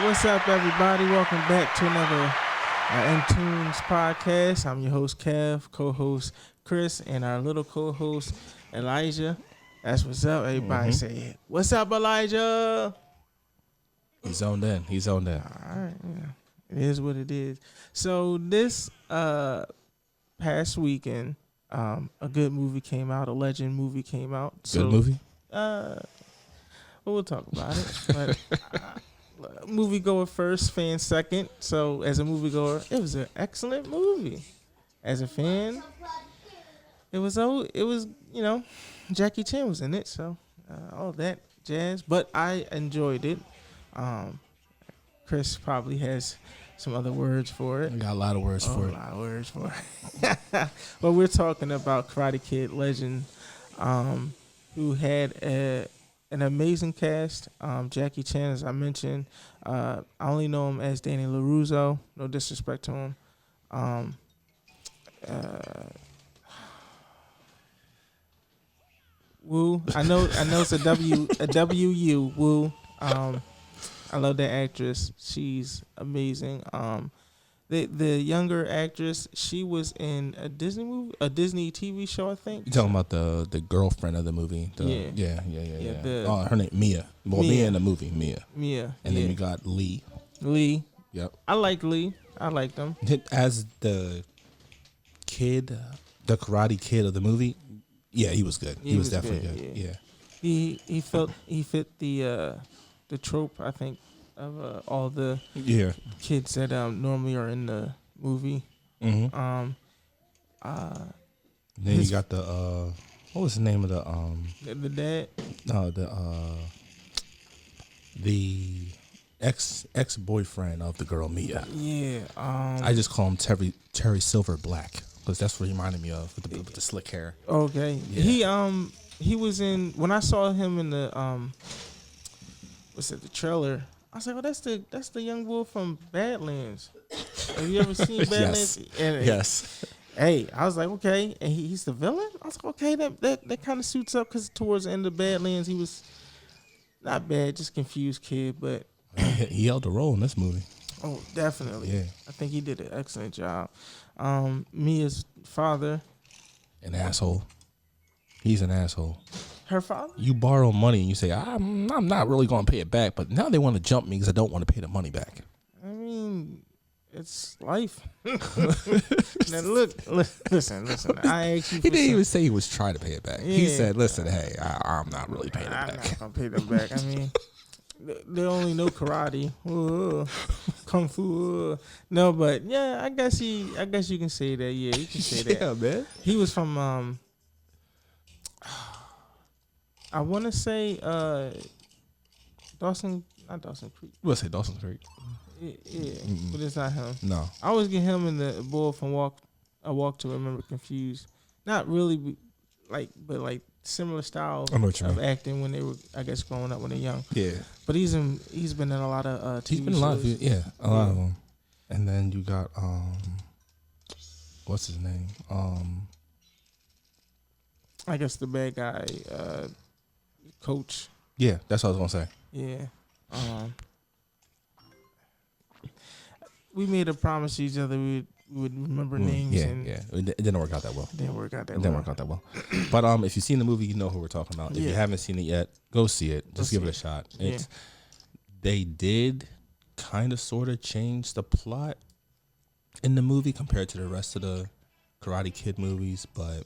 What's up, everybody? Welcome back to another Intunes podcast. I'm your host, Kev, co-host Chris, and our little co-host, Elijah. That's what's up. Everybody say it. What's up, Elijah? He's zoned in. All right. Yeah. It is what it is. So this past weekend, a good movie came out. A legend movie came out. Good movie? We'll talk about it. But moviegoer first, fan second. So as a moviegoer, it was an excellent movie. As a fan, it was Jackie Chan was in it, so all that jazz. But I enjoyed it. Chris probably has some other words for it. I got a lot of words for it. A lot of words for it. But we're talking about Karate Kid legend, who had an amazing cast. Jackie Chan, as I mentioned, I only know him as Danny LaRusso. No disrespect to him. Wu. I know it's a W-U. Wu. I love that actress. She's amazing. The younger actress, she was in a Disney movie, a Disney TV show, I think. You talking about the girlfriend of the movie? Yeah. Her name Mia. Well, Mia in the movie, Mia. And then you got Lee. Yep. I like Lee. I like them. As the kid, the Karate Kid of the movie, yeah, he was good. He was definitely good. Yeah. He fit the trope, I think, of all the kids that normally are in the movie. Mm-hmm. Then you got the what was the name of the dad? No, the ex-boyfriend of the girl Mia. Yeah. I just call him Terry Silver Black because that's what he reminded me of with the slick hair. Okay. Yeah. He was in, when I saw him in the the trailer, I was like, oh, that's the young boy from Badlands. Have you ever seen Badlands? Yes. Hey, I was like, okay, and he's the villain? I was like, okay, that kind of suits up because towards the end of Badlands, he was not bad, just confused kid, but he held the role in this movie. Oh, definitely. Yeah. I think he did an excellent job. Mia's father. An asshole. He's an asshole. Her father? You borrow money and you say, I'm not really going to pay it back, but now they want to jump me because I don't want to pay the money back. I mean, it's life. Now look, listen. I asked you. He didn't even say he was trying to pay it back. Yeah. He said, listen, hey, I'm not really paying it back. I'm not going to pay them back. I mean, they only know karate, kung fu. No, but yeah, I guess you can say that. Yeah, you can say that. Yeah, man. He was from I want to say Dawson Creek. We'll say Dawson Creek. Yeah, but it's not him. No. I always get him and the boy from Walk to Remember confused. Not really, but similar style of acting when they were, I guess, growing up when they're young. Yeah. But he's been in a lot of TV He's been in a lot of them. And then you got what's his name? I guess the bad guy, Coach. Yeah, that's what I was gonna say. Yeah. We made a promise to each other we would remember names. Yeah. It didn't work out that well. It didn't work out that well. But if you've seen the movie, you know who we're talking about. If you haven't seen it yet, go see it. Just give it a shot. They did kind of sort of change the plot in the movie compared to the rest of the Karate Kid movies, but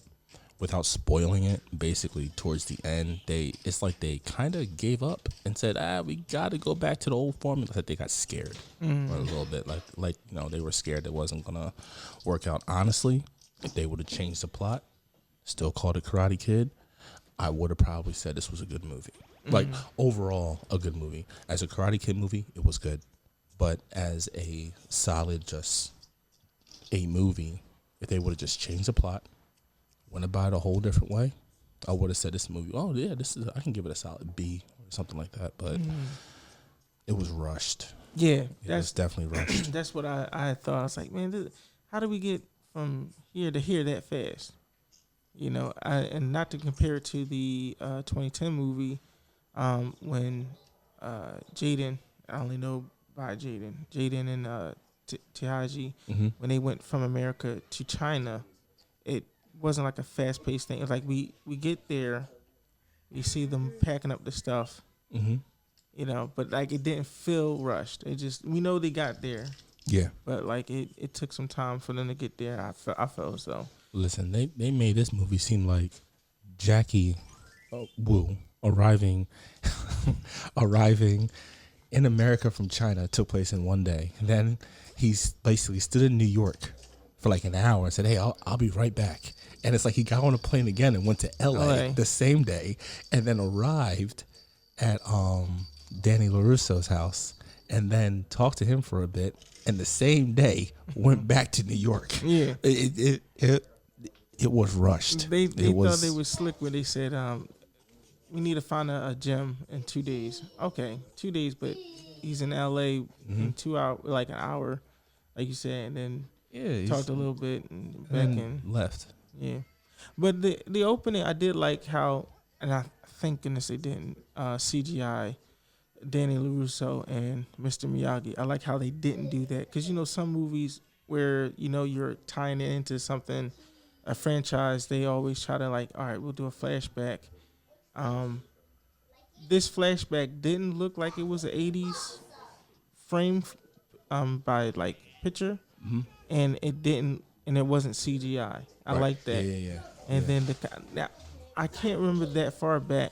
without spoiling it, basically towards the end, it's like they kind of gave up and said, we got to go back to the old formula. Like they got scared a little bit, like they were scared it wasn't gonna work out. Honestly, if they would have changed the plot, still called it Karate Kid, I would have probably said this was a good movie. Like overall, a good movie. As a Karate Kid movie, it was good, but as a solid just a movie, If they would have just changed the plot, went about it a whole different way, I would have said this movie, oh yeah, I can give it a solid B or something like that. But it was rushed. Yeah, That's definitely rushed. That's what I thought. I was like, man, how do we get from here to here that fast? You know, and not to compare it to the 2010 movie when Jaden, I only know by Jaden and Tiaji, when they went from America to China, it wasn't like a fast paced thing. It was like we get there, we see them packing up the stuff, you know, but like it didn't feel rushed. It just, we know they got there. Yeah. But like it took some time for them to get there. I felt as though. Listen, they made this movie seem like Jackie Wu arriving in America from China took place in one day. And then he's basically stood in New York for like an hour and said, hey, I'll be right back. And it's like he got on a plane again and went to LA the same day and then arrived at Danny LaRusso's house and then talked to him for a bit. And the same day went back to New York. Yeah. It was rushed. They thought they were slick when they said, we need to find a gym in 2 days. Okay, 2 days, but he's in LA in 2 hours, like an hour, like you said, and then talked a little bit and back and left. Yeah. But the opening, I did like how, and I thank goodness they didn't CGI Danny LaRusso and Mr. Miyagi. I like how they didn't do that because, you know, some movies where, you know, you're tying it into something, a franchise, they always try to like, all right, we'll do a flashback. This flashback didn't look like it was an 80s frame by like picture, and it wasn't CGI. I like that. Yeah. And then now I can't remember that far back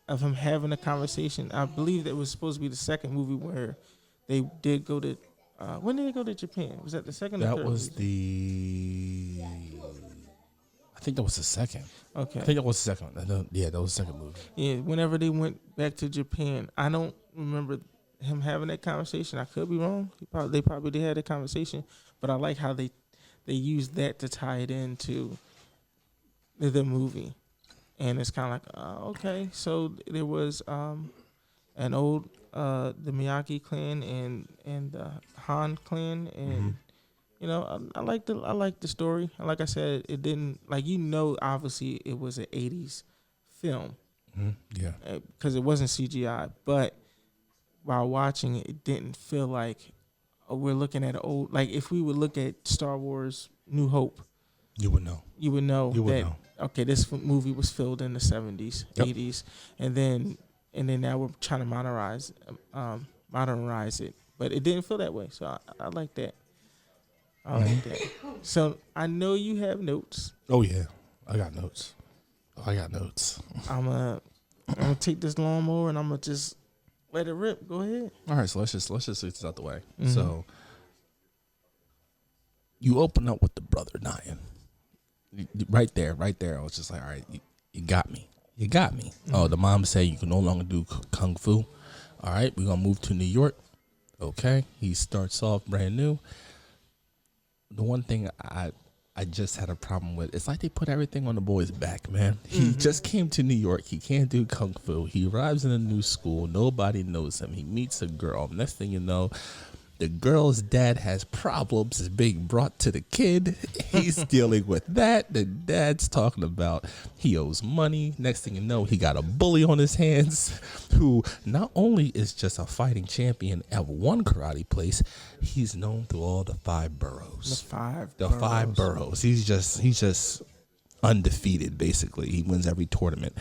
of him having a conversation. I believe that was supposed to be the second movie where they did go to. When did they go to Japan? Was that the second? That or third was movie? I think that was the second. Okay. I think that was the second. Yeah, that was the second movie. Yeah, whenever they went back to Japan, I don't remember him having that conversation. I could be wrong. They probably did have that conversation, but I like how they used that to tie it into the movie, and it's kind of like okay, so there was an old the Miyagi clan and the Han clan and. You know, I like the story. Like I said, it didn't obviously it was an 80s film. Yeah. Because it wasn't CGI, but while watching it, it didn't feel like we're looking at an old. Like if we would look at Star Wars: New Hope, you would know. You would know okay, this movie was filmed in the 70s, 80s, and then now we're trying to modernize it, but it didn't feel that way. So I like that. I like that. So I know you have notes. Oh yeah, I got notes. I'm gonna take this lawnmower and I'm gonna just let it rip. Go ahead. All right, so let's just get this out the way. So you open up with the brother dying. Right there. I was just like, all right, you got me. Oh, the mom said you can no longer do kung fu. All right, we're gonna move to New York. Okay, he starts off brand new. The one thing I just had a problem with, it's like they put everything on the boy's back, man. He just came to New York. He can't do kung fu. He arrives in a new school. Nobody knows him. He meets a girl. Next thing you know, the girl's dad has problems is being brought to the kid. He's dealing with that. The dad's talking about he owes money. Next thing you know, he got a bully on his hands who not only is just a fighting champion at one karate place, he's known through all the 5 boroughs. The five boroughs. He's just undefeated, basically. He wins every tournament.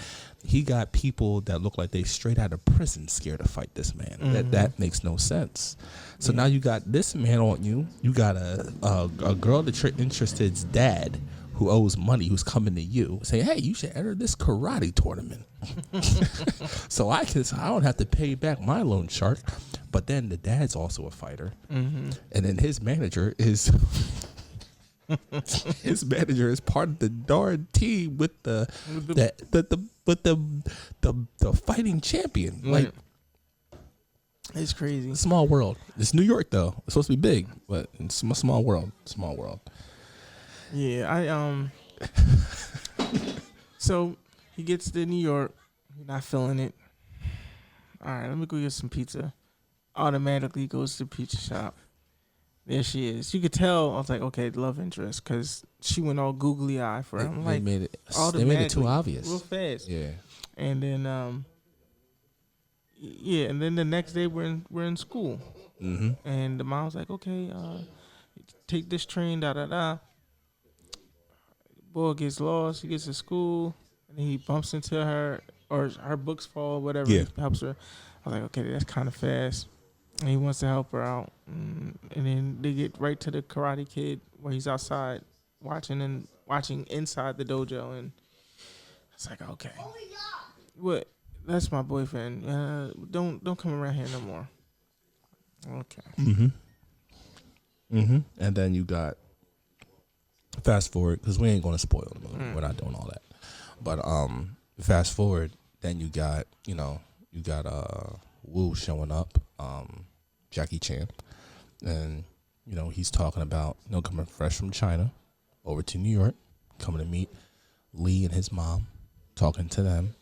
He got people that look like they straight out of prison scared to fight this man. That makes no sense. So now you got this man on you. You got a girl that you're interested's dad who owes money, who's coming to you saying, hey, you should enter this karate tournament. so I don't have to pay back my loan shark. But then the dad's also a fighter. And then his manager is part of the darn team with the fighting champion. Like, it's crazy. Small world. It's New York though. It's supposed to be big, but it's a small world. Yeah, so he gets to New York, he's not feeling it. All right, let me go get some pizza. Automatically goes to the pizza shop. There she is. You could tell. I was like, okay, love interest, because she went all googly eye for him. They Like, made it. They made it automatically, too obvious. real fast. Yeah. And then, yeah, and then the next day we're in school, and the mom was like, okay, take this train, da da da. Boy gets lost. He gets to school, and then he bumps into her, or her books fall, whatever. Yeah. Helps her. I was like, okay, that's kind of fast. And he wants to help her out. And then they get right to the Karate Kid, where he's outside watching inside the dojo. And it's like, okay, what? That's my boyfriend. Don't come around here no more. Okay. And then you got fast forward, because we ain't gonna spoil the movie. We're not doing all that. But fast forward, then you got Wu showing up, Jackie Chan, and he's talking about coming fresh from China over to New York, coming to meet Lee and his mom, talking to them.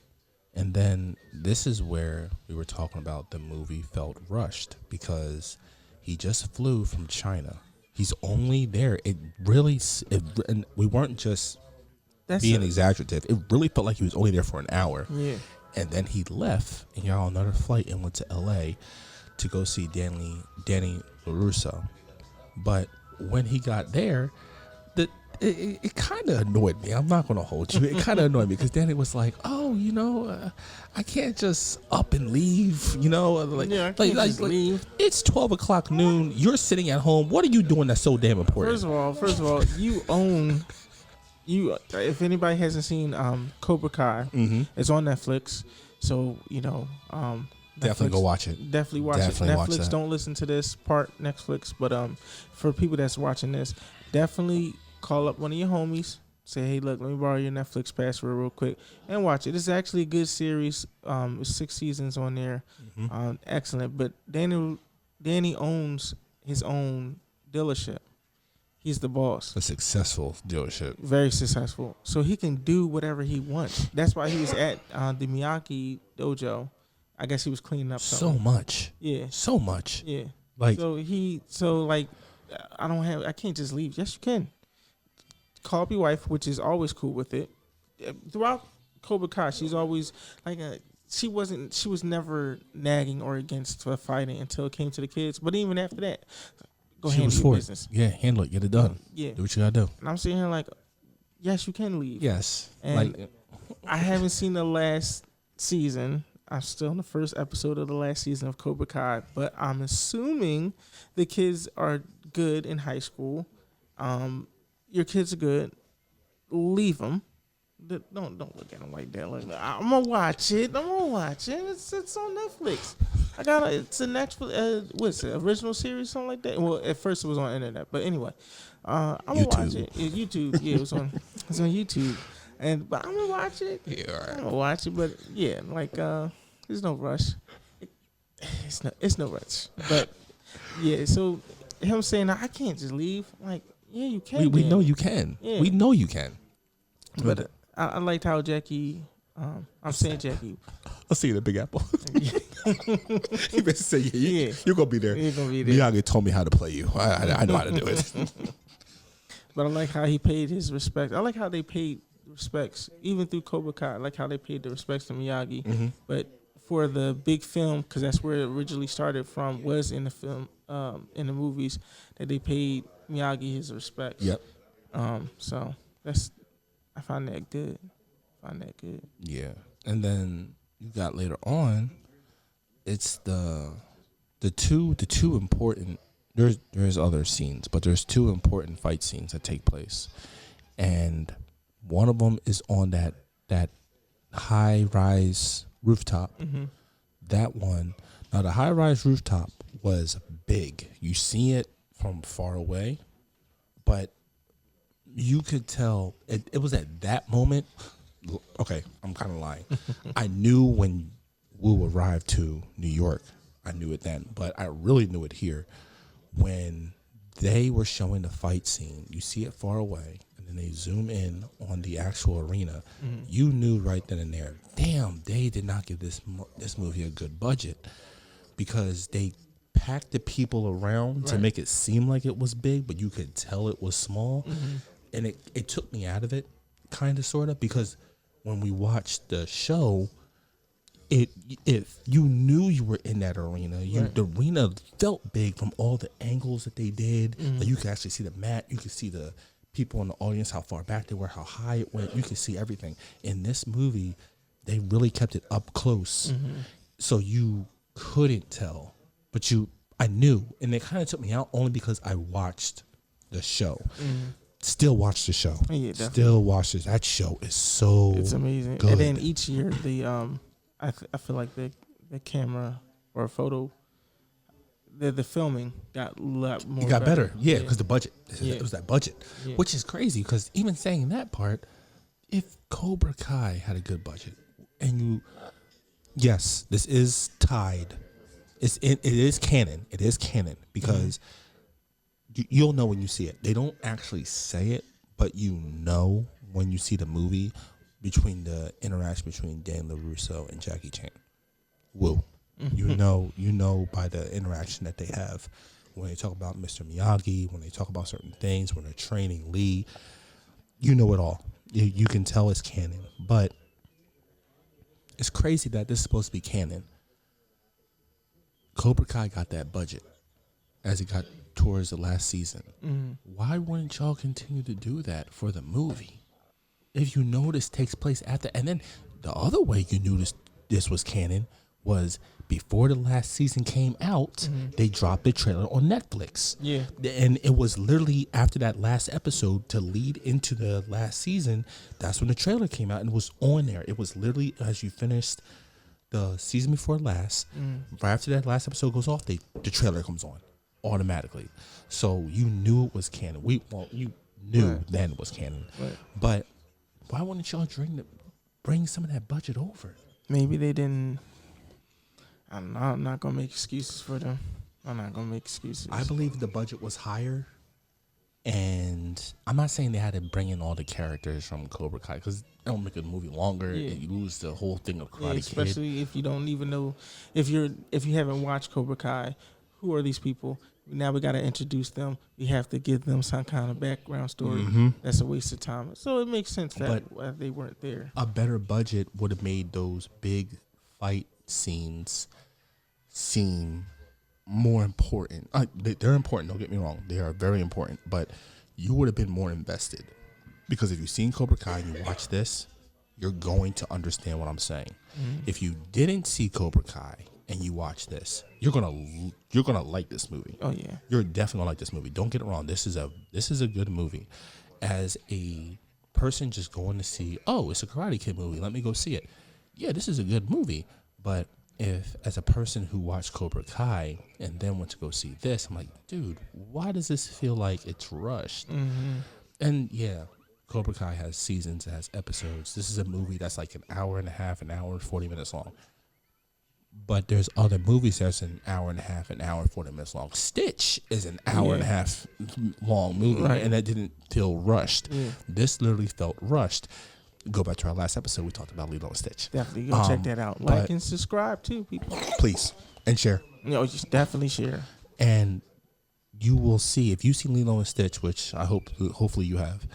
And then this is where we were talking about the movie felt rushed, because he just flew from China. He's only there. And we weren't just being exaggerative. It really felt like he was only there for an hour. Yeah. And then he left and got on another flight and went to L.A. to go see Danny LaRusso. But when he got there, it kind of annoyed me. I'm not going to hold you. It kind of annoyed me, because Danny was like, "Oh, I can't just up and leave. I can't just leave. It's 12:00 noon. You're sitting at home. What are you doing that's so damn important?" First of all, you own. If anybody hasn't seen Cobra Kai, it's on Netflix. So definitely go watch it. Definitely watch it. Netflix, don't listen to this part. Netflix, but for people that's watching this, definitely call up one of your homies. Say, hey, look, let me borrow your Netflix password real quick and watch it. This is actually a good series. It's 6 seasons on there. Excellent. But Danny owns his own dealership. He's the boss. A successful dealership. Very successful. So he can do whatever he wants. That's why he was at the Miyagi dojo. I guess he was cleaning up something. So much. Yeah. So much. Yeah. Like, I can't just leave. Yes, you can. Call up your wife, which is always cool with it. Throughout Cobra Kai, she's always she was never nagging or against fighting until it came to the kids. But even after that, go handle your business. Yeah, handle it. Get it done. Yeah. Do what you gotta do. And I'm sitting here like, yes, you can leave. Yes. And I haven't seen the last season. I'm still in the first episode of the last season of Cobra Kai, but I'm assuming the kids are good in high school. Your kids are good. Leave them. Don't look at them like that. Like, I'm gonna watch it. It's on Netflix. It's a Netflix. What's it? Original series, something like that. Well, at first it was on the internet, but anyway, I'm gonna watch it. YouTube. Yeah, it's on YouTube. But I'm gonna watch it. Yeah, all right. I'm gonna watch it. But yeah, there's no rush. It's no rush. But yeah, so him saying I can't just leave. Like, yeah, you can. We know you can. Yeah. We know you can. But I liked how Jackie. I'm saying Jackie. I'll see you at the Big Apple. He basically said, yeah, you're gonna be there. You're gonna be there. Miyagi told me how to play you. I know how to do it. But I like how he paid his respect. I like how they paid respects, even through Cobra Kai. I like how they paid the respects to Miyagi. But for the big film, because that's where it originally started from, was in the film, in the movies, that they paid Miyagi his respects. Yep. So I find that good. Yeah. And then you got later on, it's the two important. There's other scenes, but there's 2 important fight scenes that take place, and one of them is on that high rise rooftop. That one. Now the high rise rooftop was big. You see it from far away, but you could tell it was at that moment. Okay, I'm kind of lying. I knew when Wu arrived to New York. I knew it then, but I really knew it here when they were showing the fight scene. You see it far away, and and they zoom in on the actual arena, you knew right then and there, damn, they did not give this movie a good budget, because they packed the people around to make it seem like it was big, but you could tell it was small. And it took me out of it, kind of, sort of, because when we watched the show, if you knew you were in that arena, the arena felt big from all the angles that they did. Like, you could actually see the mat, you could see the people in the audience, how far back they were, how high it went. You could see everything. In this movie, they really kept it up close, so you couldn't tell, but I knew, and it kind of took me out only because I watched the show. Still watch the show. Yeah, definitely. Still watch this. That show is so it's amazing. good. And then each year the I feel like the camera or photo, the filming got a lot more. It got better. Yeah, because the budget. It was that budget, which is crazy. Because even saying that part, if Cobra Kai had a good budget, and yes, this is tied. It is canon. It is canon because you'll know when you see it. They don't actually say it, but you know when you see the movie between the interaction between Dan LaRusso and Jackie Chan. Woo. You know by the interaction that they have when they talk about Mr. Miyagi, when they talk about certain things, when they're training Lee. You know it all. You can tell it's canon. But it's crazy that this is supposed to be canon. Cobra Kai got that budget as it got towards the last season. Why wouldn't y'all continue to do that for the movie? If you know this takes place after, and then the other way you knew this was canon was before the last season came out, they dropped the trailer on Netflix. Yeah. And it was literally after that last episode to lead into the last season, that's when the trailer came out and it was on there. It was literally as you finished the season before last, right after that last episode goes off, the trailer comes on automatically. So you knew it was canon. You knew then it was canon. Right. But why wouldn't y'all bring some of that budget over? Maybe they didn't. I'm not gonna make excuses for them. I'm not gonna make excuses. I believe the budget was higher, and I'm not saying they had to bring in all the characters from Cobra Kai because it don't make a movie longer. And you lose the whole thing of Karate Kid. Especially if you don't even know if you haven't watched Cobra Kai. Who are these people? Now we got to introduce them. We have to give them some kind of background story. That's a waste of time. So it makes sense that they weren't there. A better budget would have made those big fight scenes seem more important. They're important, don't get me wrong. They are very important, but you would have been more invested. Because if you've seen Cobra Kai and you watch this, you're going to understand what I'm saying. If you didn't see Cobra Kai and you watch this, you're gonna like this movie. Oh yeah, you're definitely gonna like this movie. Don't get it wrong. This is a good movie. As a person just going to see, oh, it's a Karate Kid movie, let me go see it. Yeah, this is a good movie. But if as a person who watched Cobra Kai and then went to go see this, I'm like, dude, why does this feel like it's rushed? And yeah, Cobra Kai has seasons, it has episodes. This is a movie that's like an hour and a half, an hour and 40 minutes long. But there's other movies that's an hour and a half, an hour and 40 minutes long. Stitch is an hour and a half long movie, and that didn't feel rushed. This literally felt rushed. Go back to our last episode, we talked about Lilo and Stitch. Definitely go check that out. Like and subscribe too, people. Please. And share. Just definitely share. And you will see, if you've seen Lilo and Stitch, which I hopefully you have,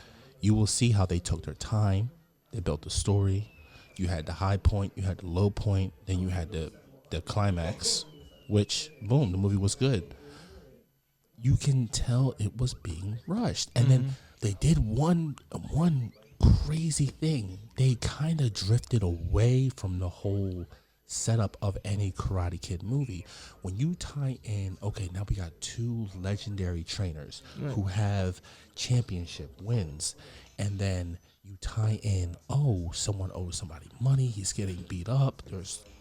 you will see how they took their time. They built the story. You had the high point, you had the low point, then you had the climax, which, boom, the movie was good. You can tell it was being rushed. And then they did one crazy thing. They kind of drifted away from the whole setup of any Karate Kid movie. When you tie in, okay, now we got two legendary trainers who have championship wins, and then you tie in, oh, someone owes somebody money, he's getting beat up,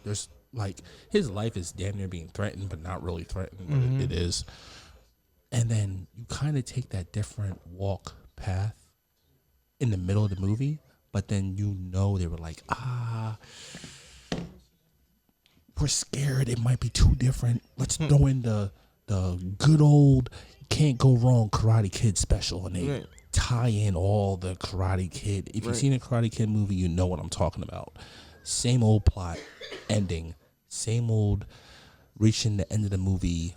there's like his life is damn near being threatened, but not really threatened, but it is. And then you kind of take that different walk path in the middle of the movie, but then they were like, we're scared it might be too different. Let's throw in the good old can't go wrong Karate Kid special, and tie in all the Karate Kid. If you've seen a Karate Kid movie, you know what I'm talking about. Same old plot, ending. Same old reaching the end of the movie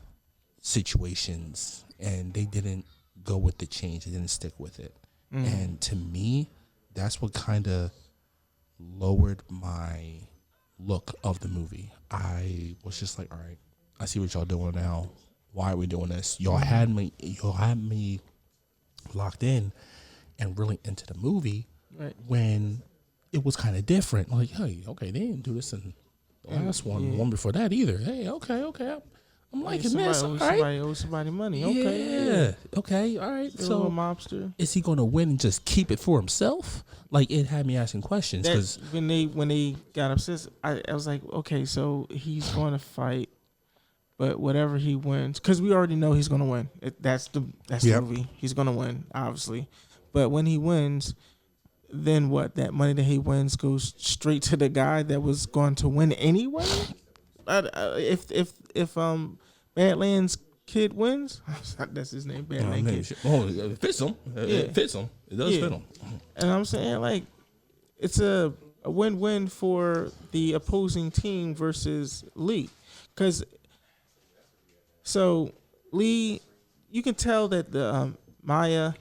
situations. And they didn't go with the change. They didn't stick with it. And to me, that's what kind of lowered my look of the movie. I was just like, all right, I see what y'all doing now. Why are we doing this? Y'all had me locked in and really into the movie when it was kind of different. Like, hey, okay, they didn't do this in the last one, one before that either. Hey, okay, I'm liking this. All right. Somebody owes somebody money. Okay, Yeah. Okay. All right. So, So, mobster. is he going to win and just keep it for himself? Like, it had me asking questions because When they got upset, I was like, okay, so he's going to fight, but whatever he wins, because we already know he's going to win. That's the movie. He's going to win, obviously. But when he wins, then what? That money that he wins goes straight to the guy that was going to win anyway. If Badlands Kid wins, that's his name, Badlands Kid. Oh, it fits him. It fits him. It does fit him. And I'm saying, like, it's a win-win for the opposing team versus Lee. Because, so, Lee, you can tell that the Maya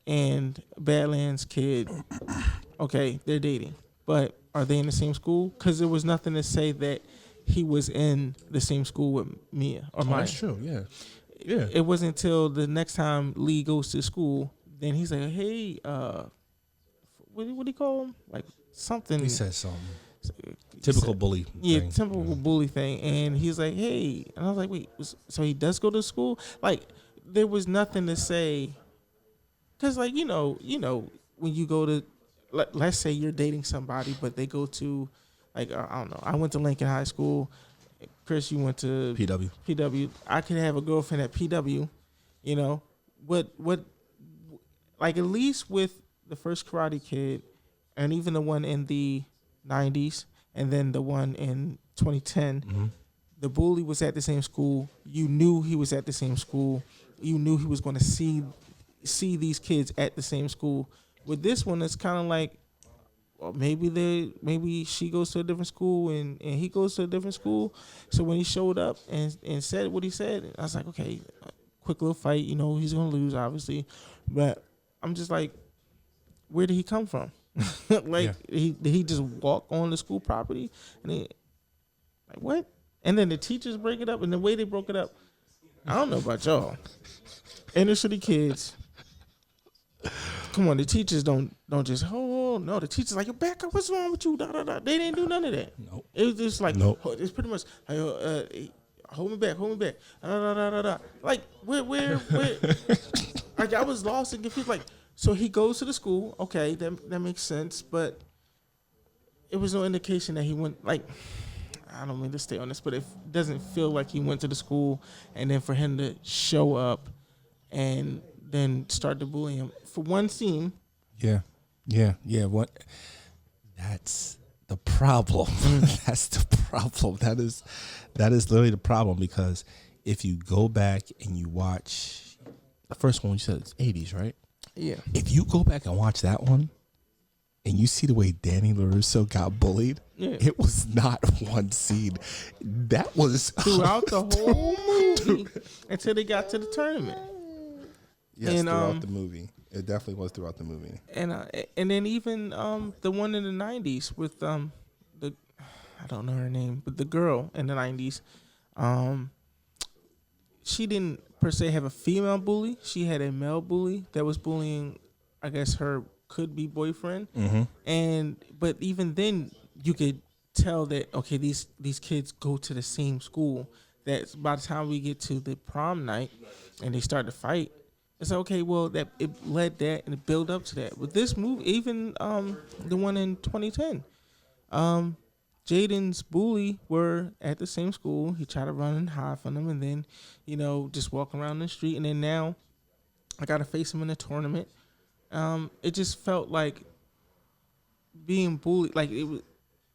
and Badlands Kid, okay, they're dating. But are they in the same school? Because there was nothing to say that he was in the same school with Mia or Maya. That's true, yeah. It wasn't until the next time Lee goes to school, then he's like, hey, what do you call him? Like something. He says something. Typical bully thing. Typical bully thing. And he's like, hey. And I was like, wait, so he does go to school? Like, there was nothing to say. Because, like, you know, when you go to, let's say you're dating somebody, but they go to, like, I don't know. I went to Lincoln High School. Chris, you went to PW. I could have a girlfriend at PW. You know, what? Like, at least with the first Karate Kid, and even the one in the 90s, and then the one in 2010, the bully was at the same school. You knew he was at the same school. You knew he was going to see these kids at the same school. With this one, it's kind of like, well, maybe she goes to a different school and he goes to a different school. So when he showed up and said what he said, I was like, okay, quick little fight. You know, he's going to lose, obviously. But I'm just like, where did he come from? Did he just walk on the school property? And like, what? And then the teachers break it up. And the way they broke it up, I don't know about y'all. Inner city kids. Come on, the teachers don't just, oh, no. The teachers like, back up, what's wrong with you? Da, da, da. They didn't do none of that. Nope. It was just like, nope. It's pretty much, hold me back. Da, da, da, da, da. Like, where? Like, I was lost and confused. Like, so he goes to the school. Okay, that makes sense. But it was no indication that he went, like, I don't mean to stay on this, but it doesn't feel like he went to the school and then for him to show up and then start to bully him for one scene. Yeah. What? That's the problem. That's the problem. That is literally the problem, because if you go back and you watch the first one, you said it's 80s, right? Yeah. If you go back and watch that one and you see the way Danny LaRusso got bullied, it was not one scene. That was throughout the whole movie until they got to the tournament. Yes, and, throughout the movie. It definitely was throughout the movie. And then even the one in the 90s with the, I don't know her name, but the girl in the 90s, she didn't per se have a female bully. She had a male bully that was bullying, I guess, her could-be boyfriend. But even then, you could tell that, okay, these kids go to the same school. That by the time we get to the prom night and they start to fight, it's like, okay, well, that it led that and it built up to that. With this movie, even the one in 2010, Jaden's bully were at the same school. He tried to run and hide from them, and then, just walk around the street. And then now, I got to face him in a tournament. It just felt like being bullied. Like it was,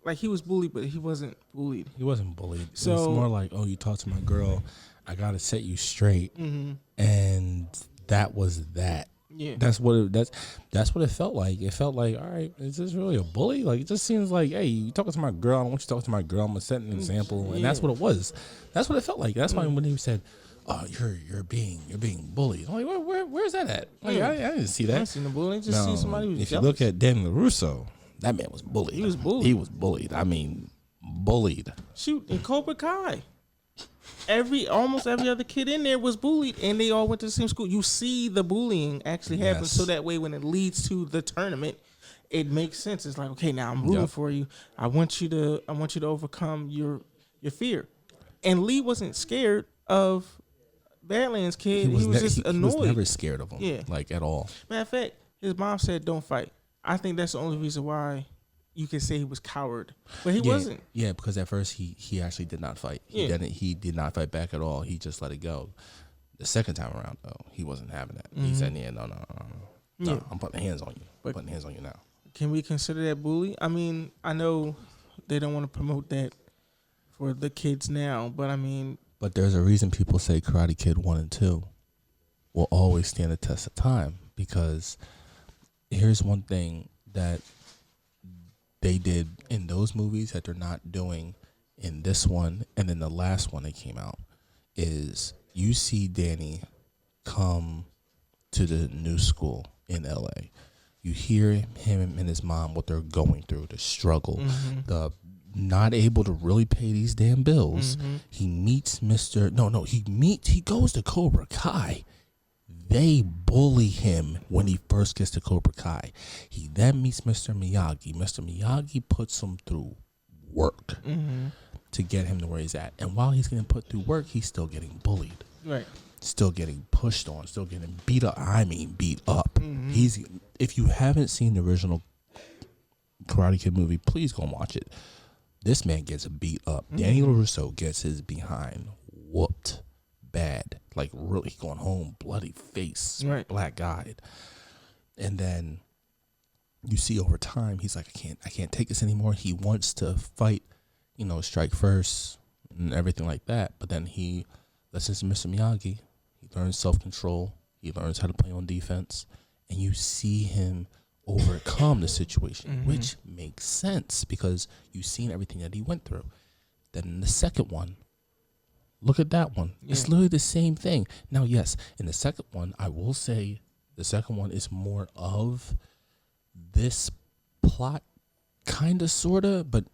like he was bullied, but he wasn't bullied. He wasn't bullied. So it's more like, oh, you talked to my girl, I got to set you straight, and that was that. Yeah. That's what it felt like. It felt like, all right, is this really a bully? Like, it just seems like, hey, you talking to my girl, I don't want you talking to my girl, I'm gonna set an example. And that's what it was. That's what it felt like. That's why when he said, oh, you're being bullied, I'm like, where's that at? Like, I didn't see that. I seen the bullying. Just see somebody who's if jealous. you look at Danny LaRusso, that man was bullied. He was bullied. He was bullied. I mean, bullied. Shoot, in Cobra Kai, almost every other kid in there was bullied, and they all went to the same school. You see the bullying actually happen, Yes. so that way when it leads to the tournament, it makes sense. It's like, okay, now I'm rooting for you. I want you to overcome your fear. And Lee wasn't scared of Badlands kid. He was just annoyed. He was never scared of him. Yeah. Like, at all. Matter of fact, his mom said, "Don't fight." I think that's the only reason why you can say he was coward, but he wasn't. Yeah, because at first he actually did not fight. He did not fight back at all. He just let it go. The second time around, though, he wasn't having that. He said, "Yeah, no, I'm putting hands on you. I'm putting hands on you now." Can we consider that bully? I mean, I know they don't want to promote that for the kids now, but I mean, but there's a reason people say Karate Kid 1 and 2 will always stand the test of time, because here's one thing that they did in those movies that they're not doing in this one and in the last one that came out is you see Danny come to the new school in LA. You hear him and his mom, what they're going through, the struggle, the not able to really pay these damn bills. He meets he goes to Cobra Kai. They bully him when he first gets to Cobra Kai. He then meets Mr. Miyagi. Mr. Miyagi puts him through work to get him to where he's at. And while he's getting put through work, he's still getting bullied. right? Still getting pushed on, still getting beat up. I mean, beat up. If you haven't seen the original Karate Kid movie, please go and watch it. This man gets beat up. Danny LaRusso gets his behind whooped bad, like really going home, bloody face, Right. black-eyed. And then you see over time, he's like, I can't take this anymore. He wants to fight, strike first and everything like that. But then he listens to Mr. Miyagi. He learns self-control. He learns how to play on defense. And you see him overcome the situation, which makes sense because you've seen everything that he went through. Then the second one, look at that one. Yeah. It's literally the same thing. Now, yes, in the second one, I will say the second one is more of this plot, kind of, sort of, but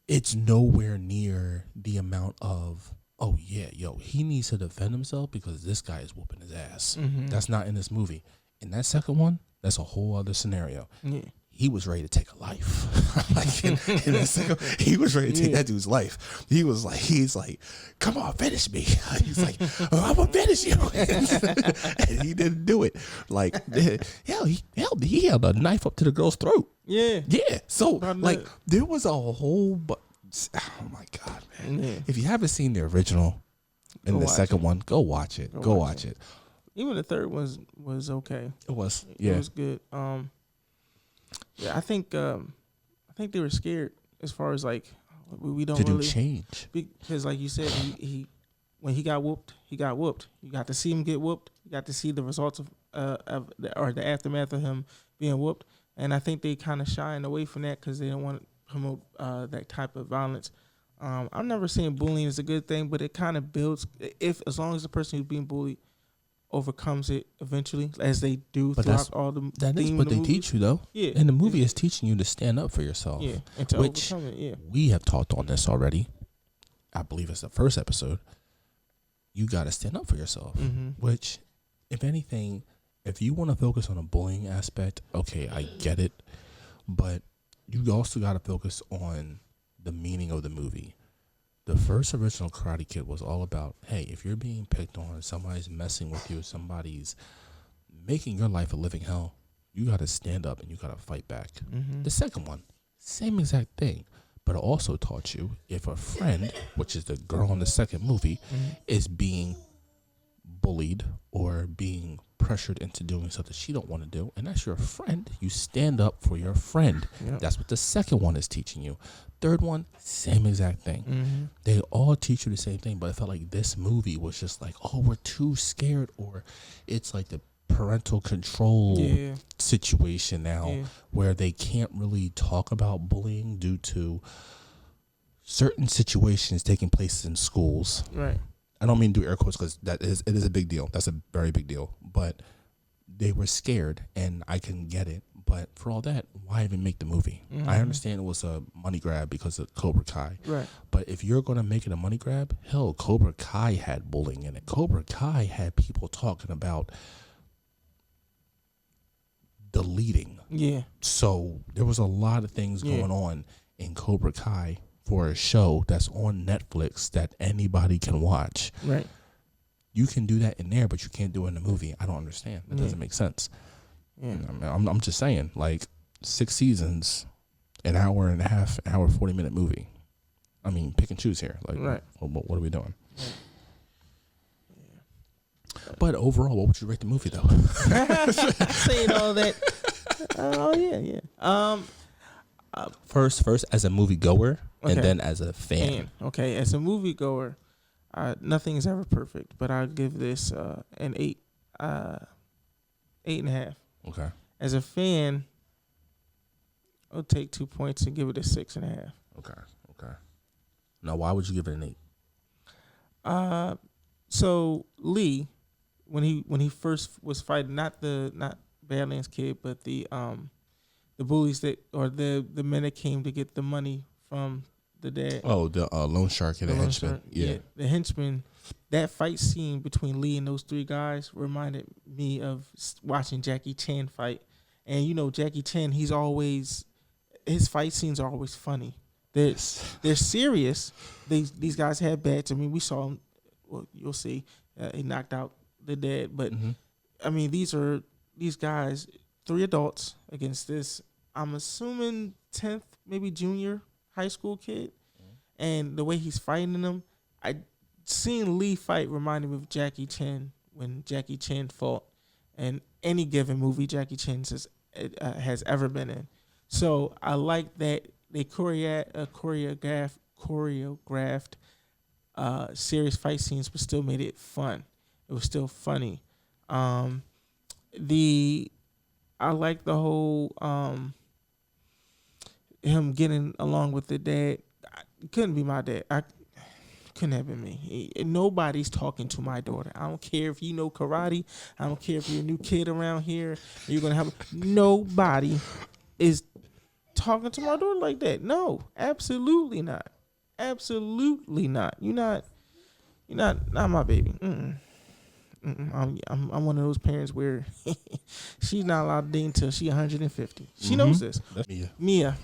it's nowhere near the amount of, oh, yeah, he needs to defend himself because this guy is whooping his ass. That's not in this movie. In that second one, that's a whole other scenario. Yeah. He was ready to take a life. in that second, he was ready to take that dude's life. He's like, come on, finish me. He's like, I'm gonna finish you. And he didn't do it. Like, he held a knife up to the girl's throat. Yeah. Yeah. So, there was a whole, oh my God, man. Yeah. If you haven't seen the original and the second one, go watch it. Go watch it. Even the third was okay. It was. Yeah. It was good. Yeah, I think they were scared as far as like we don't to really do change, because like you said, he when he got whooped, he got whooped. You got to see him get whooped. You got to see the results of the aftermath of him being whooped. And I think they kind of shying away from that because they don't want to promote that type of violence. I'm never saying bullying is a good thing, but it kind of builds as long as the person who's being bullied overcomes it eventually, as they do throughout all the. That is what they teach you, though. Yeah, and the movie is teaching you to stand up for yourself. Yeah, and to overcome it. Yeah, we have talked on this already. I believe it's the first episode. You got to stand up for yourself. Which, if anything, if you want to focus on a bullying aspect, okay, I get it, but you also got to focus on the meaning of the movie. The first original Karate Kid was all about, hey, if you're being picked on, somebody's messing with you, somebody's making your life a living hell, you got to stand up and you got to fight back. The second one, same exact thing, but it also taught you if a friend, which is the girl in the second movie, is being bullied or being pressured into doing something she don't want to do, and that's your friend, you stand up for your friend. Yep. That's what the second one is teaching you. Third one, same exact thing. They all teach you the same thing, but I felt like this movie was just like, oh, we're too scared, or it's like the parental control situation now Yeah. where they can't really talk about bullying due to certain situations taking place in schools. Right. I don't mean to do air quotes because it is a big deal. That's a very big deal. But they were scared, and I can get it. But for all that, why even make the movie? Mm-hmm. I understand it was a money grab because of Cobra Kai. Right. But if you're going to make it a money grab, hell, Cobra Kai had bullying in it. Cobra Kai had people talking about deleting. Yeah. So there was a lot of things going on in Cobra Kai for a show that's on Netflix that anybody can watch. Right. You can do that in there, but you can't do it in the movie. I don't understand. That doesn't make sense. Yeah. I'm just saying, like 6 seasons, an hour and a half, an hour 40-minute movie. I mean, pick and choose here. Like, right. What are we doing? Right. But overall, what would you rate the movie though? Saying all that. Oh yeah. First as a movie goer, okay. and then as a fan. Okay, as a movie goer, nothing is ever perfect, but I'll give this an 8, 8.5. Okay. As a fan, I'll take 2 points and give it a 6.5. Okay. Now, why would you give it an 8? So Lee, when he first was fighting, not Badlands Kid, but the bullies the men that came to get the money from the dad. Oh, the loan shark and the henchman. Yeah, the henchman. That fight scene between Lee and those 3 guys reminded me of watching Jackie Chan fight. And you know, Jackie Chan, his fight scenes are always funny. They're serious. These guys had bats. I mean, we saw him. Well, you'll see. He knocked out the dad. But I mean, these guys, 3 adults against this, I'm assuming 10th, maybe junior high school kid. And the way he's fighting them, seeing Lee fight reminded me of Jackie Chan when Jackie Chan fought in any given movie Jackie Chan has ever been in. So I like that they choreographed serious fight scenes, but still made it fun. It was still funny. I like the whole him getting along with the dad. It couldn't be my dad. Couldn't have been me. Nobody's talking to my daughter. I don't care if you know karate. I don't care if you're a new kid around here. You're gonna have nobody is talking to my daughter like that. No, absolutely not. Absolutely not. You're not my baby. I'm one of those parents where she's not allowed to date until she's 150. She knows this. That's Mia.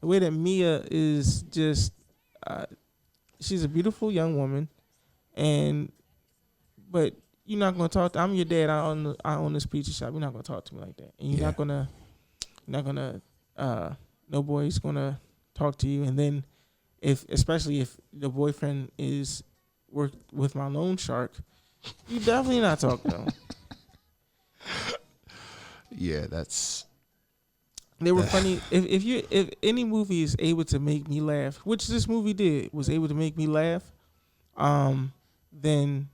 The way that Mia is just, she's a beautiful young woman, but you're not gonna talk. I'm your dad. I own this pizza shop. You're not gonna talk to me like that, and you're not gonna. No boy's gonna talk to you, and then especially if the boyfriend is work with my loan shark, you definitely not talking to him. Yeah, that's. They were funny. If any movie is able to make me laugh, which this movie was able to make me laugh, then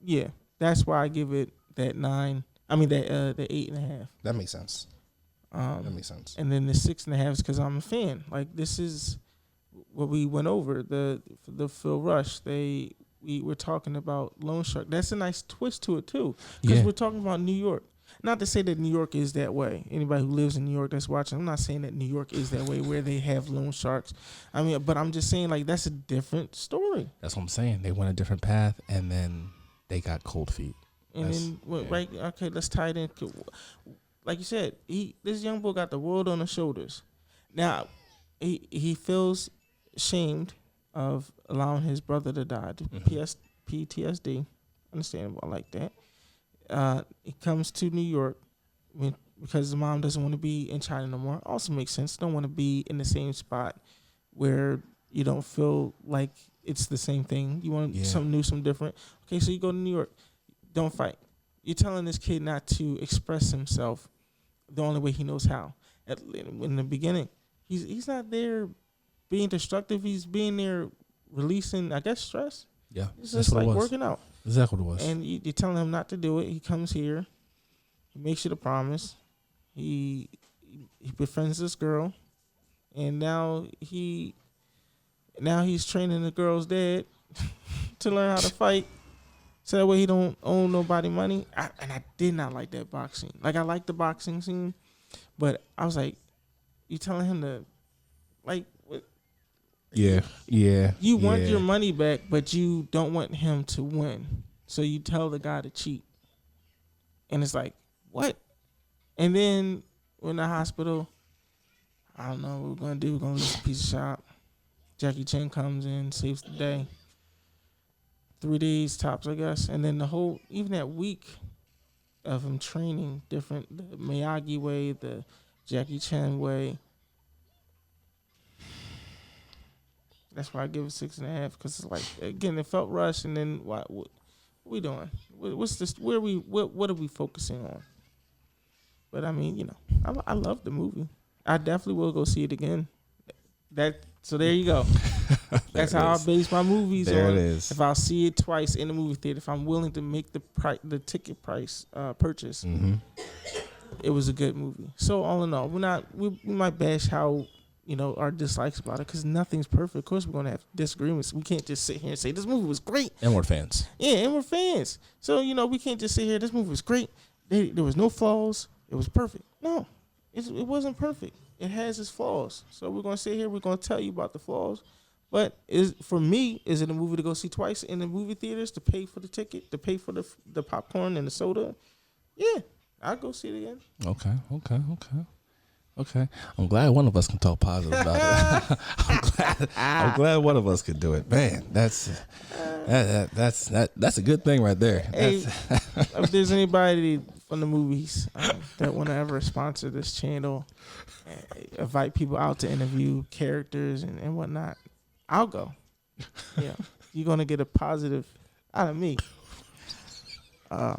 yeah, that's why I give it that 9. I mean that the 8.5. That makes sense. That makes sense. And then the 6.5 is because I'm a fan. Like, this is what we went over. The Phil Rush. We were talking about Loan Shark. That's a nice twist to it too, because we're talking about New York. Not to say that New York is that way. Anybody who lives in New York that's watching, I'm not saying that New York is that way where they have loan sharks. I mean, but I'm just saying, like, that's a different story. That's what I'm saying. They went a different path, and then they got cold feet. Right? Okay, let's tie it in. Like you said, this young boy got the world on his shoulders. Now, he feels ashamed of allowing his brother to die. PTSD, understandable. I like that. He comes to New York because his mom doesn't want to be in China no more. Also makes sense. Don't want to be in the same spot where you don't feel like it's the same thing. You want something new, something different. Okay, so you go to New York. Don't fight. You're telling this kid not to express himself the only way he knows how. In the beginning, he's not there being destructive. He's being there releasing, I guess, stress. Yeah, it's just like working out. Exactly what it was. And you're telling him not to do it. He comes here, He makes you the promise. He befriends this girl, and now he's training the girl's dad to learn how to fight. So that way he don't owe nobody money. And I did not like that boxing. Like, I like the boxing scene, but I was like, you telling him to, like, what? Yeah. You want your money back, but you don't want him to win. So you tell the guy to cheat. And it's like, what? And then we're in the hospital. I don't know what we're going to do. We're going to leave a pizza shop. Jackie Chan comes in, saves the day. 3 days tops, I guess. And then even that week of him training different, the Miyagi way, the Jackie Chan way. That's why I give it 6.5, because it's like, again, it felt rushed. And then what we doing? What's this? What are we focusing on? But I mean, I love the movie. I definitely will go see it again. So there you go. That's how I base my movies there on. It is. If I'll see it twice in the movie theater, if I'm willing to make the ticket price purchase, it was a good movie. So all in all, we might bash how our dislikes about it, because nothing's perfect. Of course, we're gonna have disagreements. We can't just sit here and say this movie was great. And we're fans. Yeah, and we're fans. So we can't just sit here. This movie was great. There was no flaws. It was perfect. No, it wasn't perfect. It has its flaws. So we're gonna sit here. We're gonna tell you about the flaws. But for me, is it a movie to go see twice in the movie theaters, to pay for the ticket, to pay for the popcorn and the soda? Yeah, I'll go see it again. Okay. I'm glad one of us can talk positive about it. I'm glad one of us could do it. Man, that's a good thing right there. Hey, if there's anybody from the movies that want to ever sponsor this channel, invite people out to interview characters and whatnot, I'll go. Yeah, you're gonna get a positive out of me. I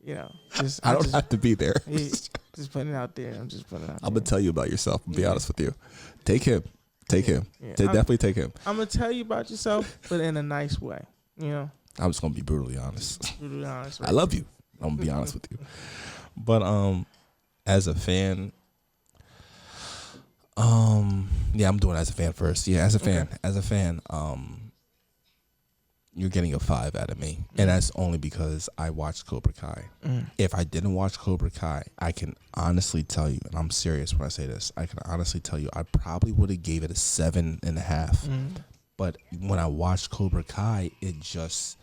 don't have to be there. Yeah, just putting it out there. I'm just putting it out there. I'm gonna tell you about yourself. And be honest with you. Take him. Yeah, Definitely take him. I'm gonna tell you about yourself, but in a nice way. I'm just gonna be brutally honest. Brutally honest. Right? I love you. I'm gonna be honest with you. But as a fan, I'm doing it as a fan first. Yeah, as a fan, you're getting a 5 out of me, and that's only because I watched Cobra Kai. If I didn't watch Cobra Kai, I can honestly tell you, and I'm serious when I say this, I can honestly tell you, I probably would have gave it a 7.5. But when I watched Cobra Kai, it just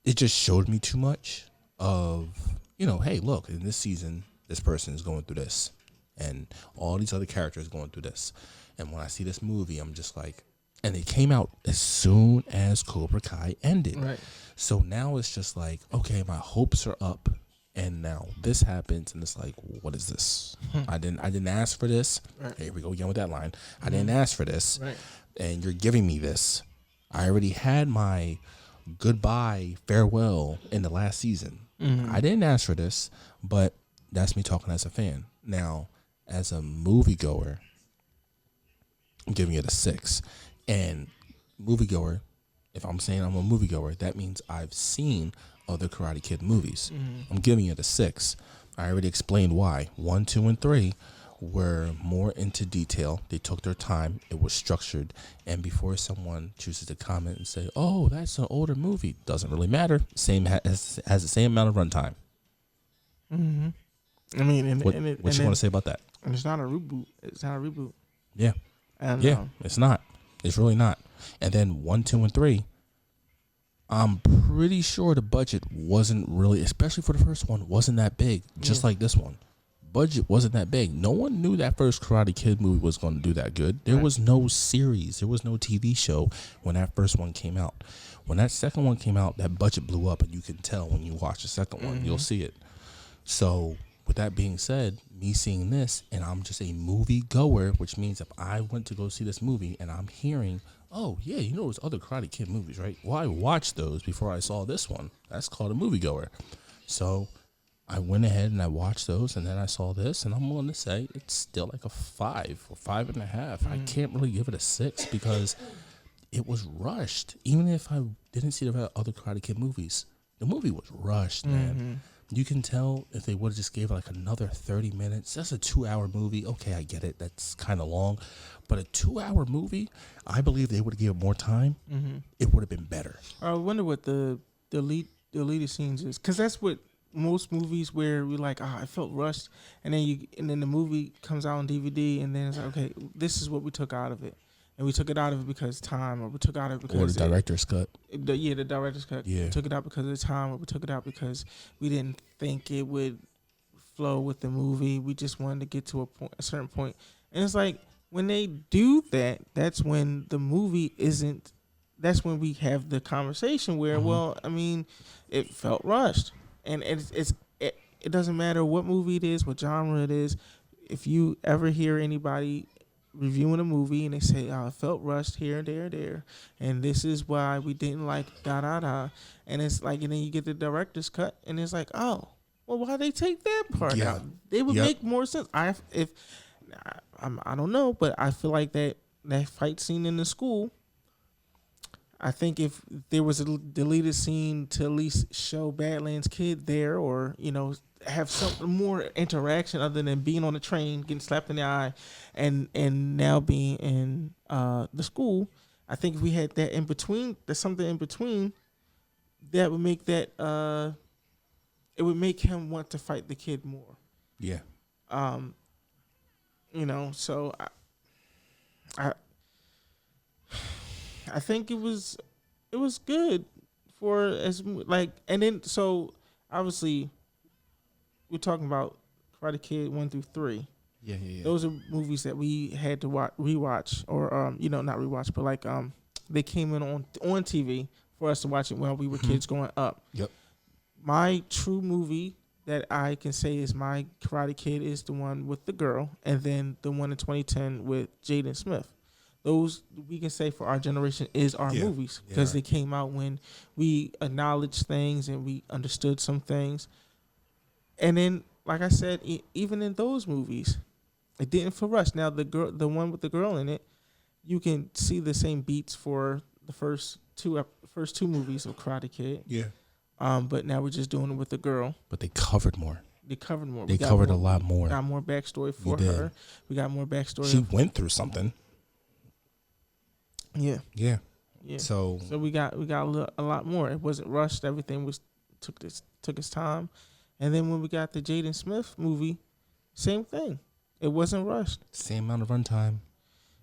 showed me too much of, hey, look, in this season, this person is going through this, and all these other characters going through this. And when I see this movie, I'm just like, and it came out as soon as Cobra Kai ended. Right. So now it's just like, okay, my hopes are up, and now this happens, and it's like, what is this? I didn't ask for this. Right. Here we go again with that line. I didn't ask for this, right, and you're giving me this. I already had my goodbye, farewell in the last season. I didn't ask for this, but that's me talking as a fan. Now, as a moviegoer, I'm giving it a 6. And moviegoer, if I'm saying I'm a moviegoer, that means I've seen other Karate Kid movies. I'm giving it a 6. I already explained why. 1, 2, and 3 were more into detail. They took their time. It was structured. And before someone chooses to comment and say, "Oh, that's an older movie," doesn't really matter. Has the same amount of runtime. I mean, What you want to say about that? And it's not a reboot. It's not a reboot. Yeah. And, It's not. It's really not. And then 1, 2, and 3, I'm pretty sure the budget wasn't really, especially for the first one, wasn't that big. Just like this one. Budget wasn't that big. No one knew that first Karate Kid movie was going to do that good. There was no series. There was no TV show when that first one came out. When that second one came out, that budget blew up, and you can tell when you watch the second one. You'll see it. So with that being said, me seeing this, and I'm just a movie goer, which means if I went to go see this movie and I'm hearing, oh, yeah, there's other Karate Kid movies, right? Well, I watched those before I saw this one. That's called a moviegoer. So I went ahead and I watched those, and then I saw this, and I'm willing to say it's still like a 5 or 5.5. I can't really give it a 6 because it was rushed. Even if I didn't see the other Karate Kid movies, The movie was rushed, man. You can tell if they would have just gave like another 30 minutes. That's a 2-hour movie. Okay, I get it. That's kind of long. But a 2-hour movie, I believe they would have given more time. It would have been better. I wonder what the deleted scenes is, because that's what most movies where we like, I felt rushed, and then the movie comes out on DVD, and then it's like, okay, this is what we took out of it, and we took it out of it because time, or we took it out of it because Or the director's cut. The director's cut. Yeah. We took it out because of the time, or we took it out because we didn't think it would flow with the movie. We just wanted to get to a certain point, and it's like when they do that, that's when the movie isn't. That's when we have the conversation where, well, I mean, it felt rushed. And it doesn't matter what movie it is, what genre it is. If you ever hear anybody reviewing a movie and they say, "Oh, it felt rushed here and there, and this is why we didn't like da da da," and it's like, and then you get the director's cut, and it's like, "Oh, well, why they take that part out? They would make more sense." I don't know, but I feel like that fight scene in the school. I think if there was a deleted scene to at least show Badlands Kid there, or have some more interaction other than being on the train, getting slapped in the eye, and now being in the school, I think if we had that in between, there's something in between that would make that it would make him want to fight the kid more. Yeah. So I think it was good for and then so obviously we're talking about Karate Kid 1 through 3. Yeah. Those are movies that we had to rewatch, or not rewatch, but they came in on TV for us to watch it while we were kids growing up. Yep. My true movie that I can say is my Karate Kid is the one with the girl, and then the one in 2010 with Jaden Smith. Those we can say for our generation is our movies, because they came out when we acknowledged things and we understood some things. And then, like I said, even in those movies, it didn't feel rushed. Now the one with the girl in it, you can see the same beats for the first two movies of Karate Kid. Yeah. But now we're just doing it with the girl. But they covered more. They covered more. They covered a lot more. Got more backstory for her. We got more backstory. She went through something. Yeah. Yeah. Yeah. So we got a lot more. It wasn't rushed. Everything took its time. And then when we got the Jaden Smith movie, same thing. It wasn't rushed. Same amount of runtime.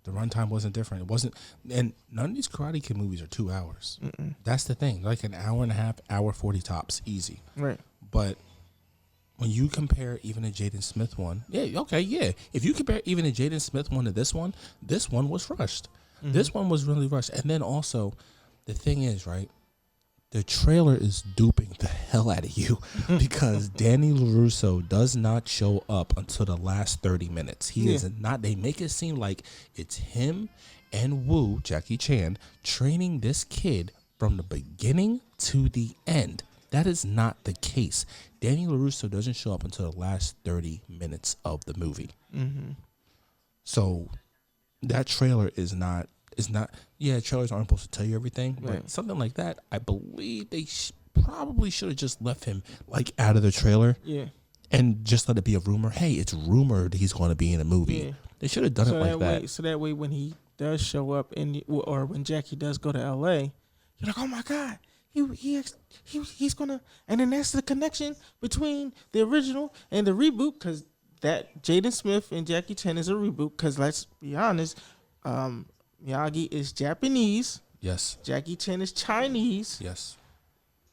The runtime wasn't different. It wasn't, and none of these Karate Kid movies are 2 hours. That's the thing. Like an hour and a half, hour 40 tops, easy. Right. But when you compare even the Jaden Smith one, if you compare even the Jaden Smith one to this one was rushed. This one was really rushed. And then also, the thing is, right, the trailer is duping the hell out of you because Danny LaRusso does not show up until the last 30 minutes. He is not. They make it seem like it's him and Wu, Jackie Chan, training this kid from the beginning to the end. That is not the case. Danny LaRusso doesn't show up until the last 30 minutes of the movie. So that trailer is not. Trailers aren't supposed to tell you everything, but something like that, I believe they probably should have just left him like out of the trailer, and just let it be a rumor. Hey, it's rumored he's going to be in a movie. Yeah. They should have done it like that. So that way, when he does show up or when Jackie does go to LA, you're like, oh my God, he's gonna, and then that's the connection between the original and the reboot, because that Jaden Smith and Jackie Chan is a reboot. Because let's be honest, Miyagi is Japanese. Yes. Jackie Chan is Chinese. Yes.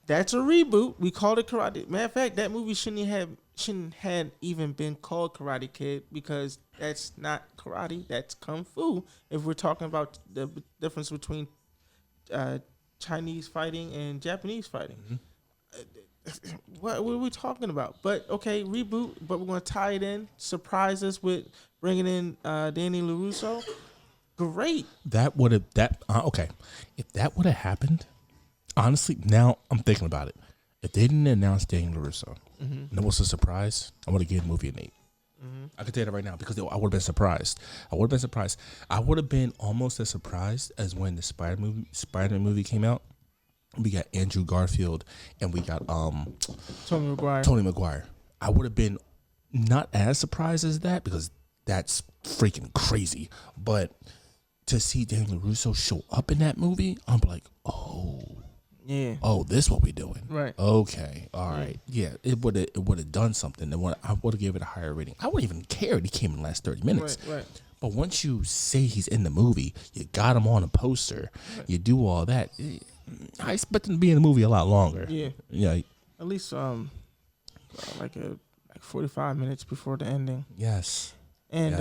That's a reboot. We called it Karate. Matter of fact, that movie shouldn't have even been called Karate Kid, because that's not karate. That's kung fu. If we're talking about the difference between Chinese fighting and Japanese fighting. What are we talking about? But okay, reboot. But we're going to tie it in. Surprise us with bringing in Danny LaRusso. Great. Okay. If that would have happened, honestly, now I'm thinking about it. If they didn't announce Danny LaRusso, and it was a surprise, I would have given the movie an 8. I could tell you that right now, because I would have been surprised. I would have been almost as surprised as when the Spider-Man movie came out, we got Andrew Garfield, and we got Tony McGuire. Tony McGuire. I would have been not as surprised as that because that's freaking crazy. But to see Daniel LaRusso show up in that movie, I'm like, this what we doing. Right. Okay. All right. Yeah, it would have done something. I would have given it a higher rating. I wouldn't even care if he came in the last 30 minutes. Right. But once you say he's in the movie, you got him on a poster, you do all that. I expect him to be in the movie a lot longer. Yeah. Yeah. At least like 45 minutes before the ending. Yes. And I